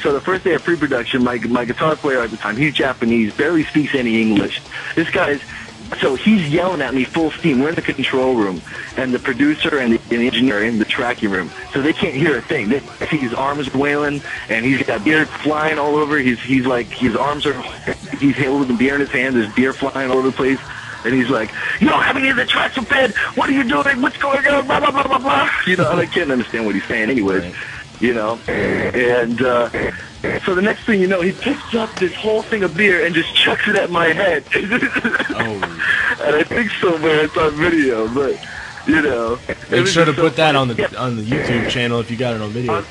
so the first day of pre-production, my guitar player at the time, he's Japanese, barely speaks any English. This guy's, so he's yelling at me full steam. We're in the control room, and the producer and the engineer are in the tracking room, so they can't hear a thing. They see his arms wailing, and he's got beer flying all over. He's like, his arms are, he's holding beer in his hand. There's beer flying all over the place. And he's like, you don't have any of the tracks prepared. What are you doing? What's going on? Blah, blah, blah, blah, blah. You know, and I can't understand what he's saying anyways. Right. You know, and so the next thing you know, he picks up this whole thing of beer and just chucks it at my head. Oh. And I think somewhere it's on video, but you know, make sure to put that on the YouTube channel if you got it on video.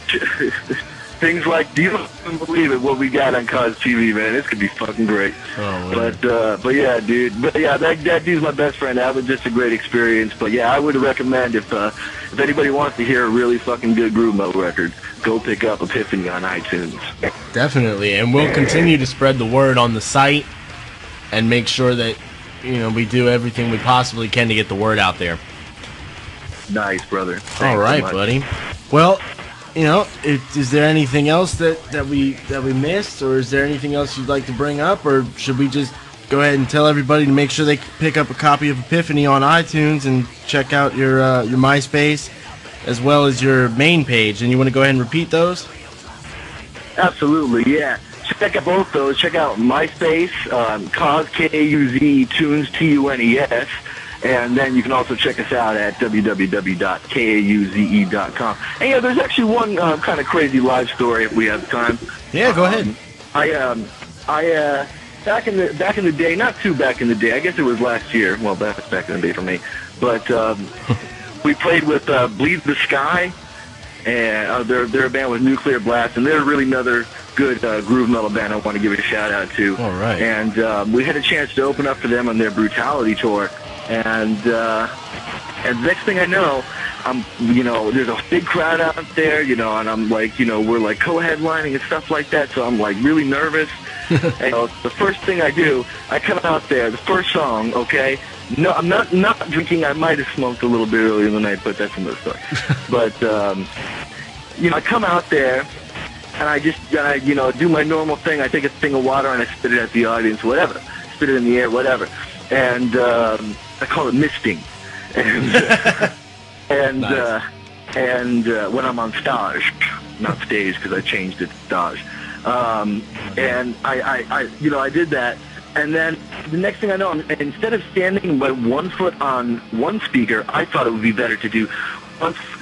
Things like, do you even believe it? What we got on Kauze TV, man? This could be fucking great. Oh, but yeah, dude. But yeah, that dude's my best friend. That was just a great experience. But yeah, I would recommend if anybody wants to hear a really fucking good groove metal record, go pick up Epiphany on iTunes. Definitely, and we'll continue to spread the word on the site and make sure that we do everything we possibly can to get the word out there. Nice, brother. Thanks all right, so much. buddy. Well, is there anything else that we missed, or is there anything else you'd like to bring up, or should we just go ahead and tell everybody to make sure they pick up a copy of Epiphany on iTunes and check out your MySpace as well as your main page? And you want to go ahead and repeat those? Absolutely, yeah. Check out both those. Check out MySpace, Kauze, K-A-U-Z, Tunes, T-U-N-E-S. And then you can also check us out at www.kauze.com. And yeah, there's actually one kind of crazy live story if we have time. Yeah, go ahead. I back in the day, not too back in the day, I guess it was last year. Well, that's back in the day for me. But we played with Bleed the Sky, and they're a band with Nuclear Blast, and they're really another good groove metal band I want to give a shout out to. All right. And we had a chance to open up for them on their Brutality tour. And the next thing I know, there's a big crowd out there, and I'm like, we're like co-headlining and stuff like that, so I'm like really nervous. And the first thing I do, I come out there, the first song, okay? No, I'm not drinking. I might have smoked a little bit earlier in the night, but that's another story. But I come out there, and I just do my normal thing. I take a thing of water and I spit it at the audience, whatever. Spit it in the air, whatever. And I call it misting. And nice. When I'm on stage, not stage because I changed it to stage. And I did that. And then the next thing I know, instead of standing by 1 foot on one speaker, I thought it would be better to do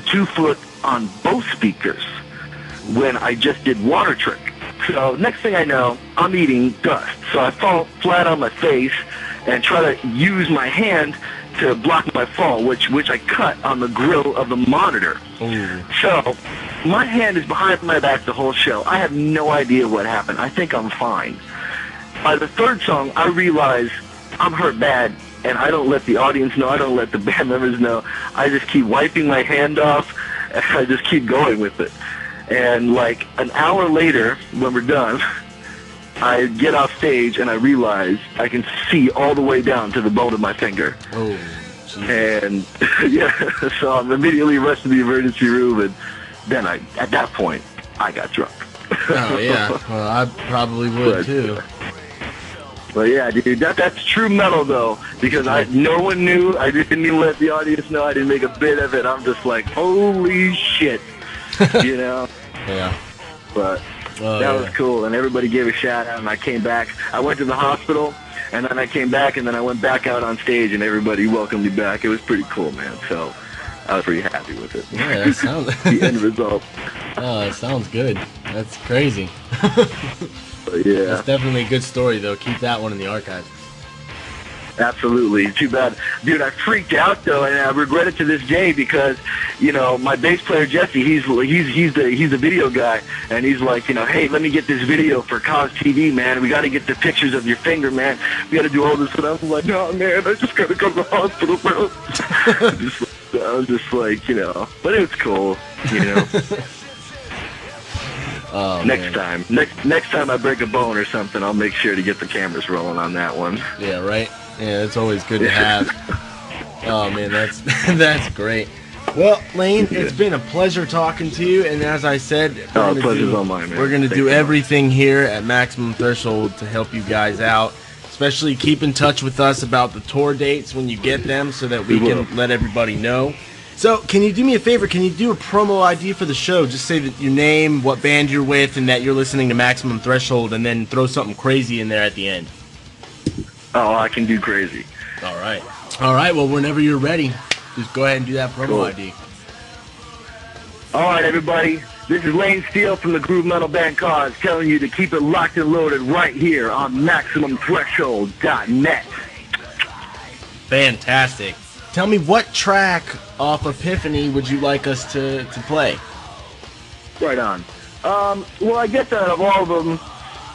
2 foot on both speakers when I just did Water Trick. So next thing I know, I'm eating dust. So I fall flat on my face and try to use my hand to block my fall, which I cut on the grill of the monitor. Ooh. So my hand is behind my back the whole show. I have no idea what happened. I think I'm fine. By the third song, I realize I'm hurt bad, and I don't let the audience know. I don't let the band members know. I just keep wiping my hand off, and I just keep going with it. And like an hour later, when we're done, I get off stage and I realize I can see all the way down to the bone of my finger. Oh, geez. And yeah, so I'm immediately rushed to the emergency room, and then at that point, I got drunk. Oh yeah, well I probably would too. But yeah, dude, that's true metal though, because no one knew. I didn't even let the audience know. I didn't make a bit of it. I'm just like, holy shit, Yeah. But that was cool, and everybody gave a shout out, and I came back. I went to the hospital, and then I came back, and then I went back out on stage, and everybody welcomed me back. It was pretty cool, man. So I was pretty happy with it. Yeah, that sounds the end result. Oh, that sounds good. That's crazy. But yeah, that's definitely a good story, though. Keep that one in the archives. Absolutely. Too bad. Dude, I freaked out, though, and I regret it to this day because, my bass player, Jesse, he's the video guy, and he's like, hey, let me get this video for Kauze TV, man. We got to get the pictures of your finger, man. We got to do all this. And I was like, no, man, I just got to go to the hospital, bro. I was just like, but it was cool, Oh, next man. next time I break a bone or something, I'll make sure to get the cameras rolling on that one. Yeah, right. Yeah, it's always good to have. Oh man, that's great. Well, Lane, it's been a pleasure talking to you, and as I said, pleasure's all mine, man. We're going to do everything here at Maximum Threshold to help you guys out, especially keep in touch with us about the tour dates when you get them so that we can let everybody know. So, can you do me a favor? Can you do a promo ID for the show? Just say that your name, what band you're with, and that you're listening to Maximum Threshold, and then throw something crazy in there at the end. Oh, I can do crazy. All right. All right, well, whenever you're ready, just go ahead and do that promo ID. All right, everybody. This is Lane Steele from the groove metal band Kauze telling you to keep it locked and loaded right here on MaximumThreshold.net. Fantastic. Tell me, what track off Epiphany would you like us to play? Right on. Well, I guess out of all of them,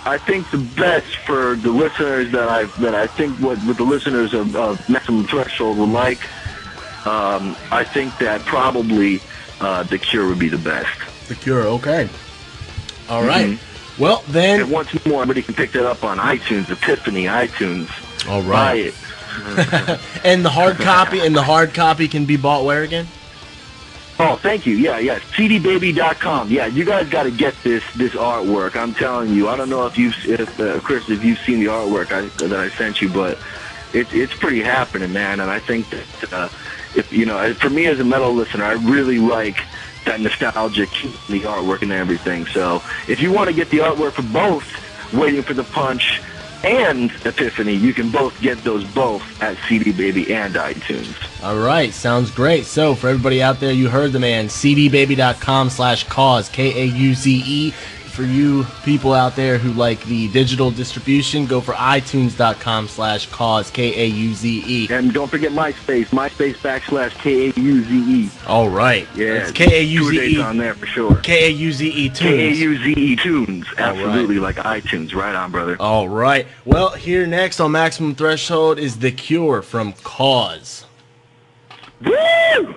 I think the best for the listeners that I think what the listeners of Maximum Threshold would like, I think that probably The Cure would be the best. The Cure, okay. All right. Well, then... And once more, everybody can pick that up on iTunes, Epiphany, iTunes. All right. Buy it. And the hard copy can be bought where again? Oh, thank you. Yeah. CDBaby.com. Yeah, you guys got to get this artwork. I'm telling you. I don't know if Chris, if you've seen the artwork that I sent you, but it's pretty happening, man. And I think that if for me as a metal listener, I really like that nostalgic, the artwork and everything. So if you want to get the artwork for both Waiting for the Punch and Epiphany, you can both get those both at CD Baby and iTunes. All right, sounds great. So for everybody out there, you heard the man, cdbaby.com/Kauze, Kauze. For you people out there who like the digital distribution, go for itunes.com/Kauze, Kauze. And don't forget MySpace/KAUZE. All right. Yeah. It's KAUZE on there for sure. KAUZE Tunes. KAUZE Tunes. Absolutely, right. Like iTunes. Right on, brother. All right. Well, here next on Maximum Threshold is The Cure from Kauze. Woo!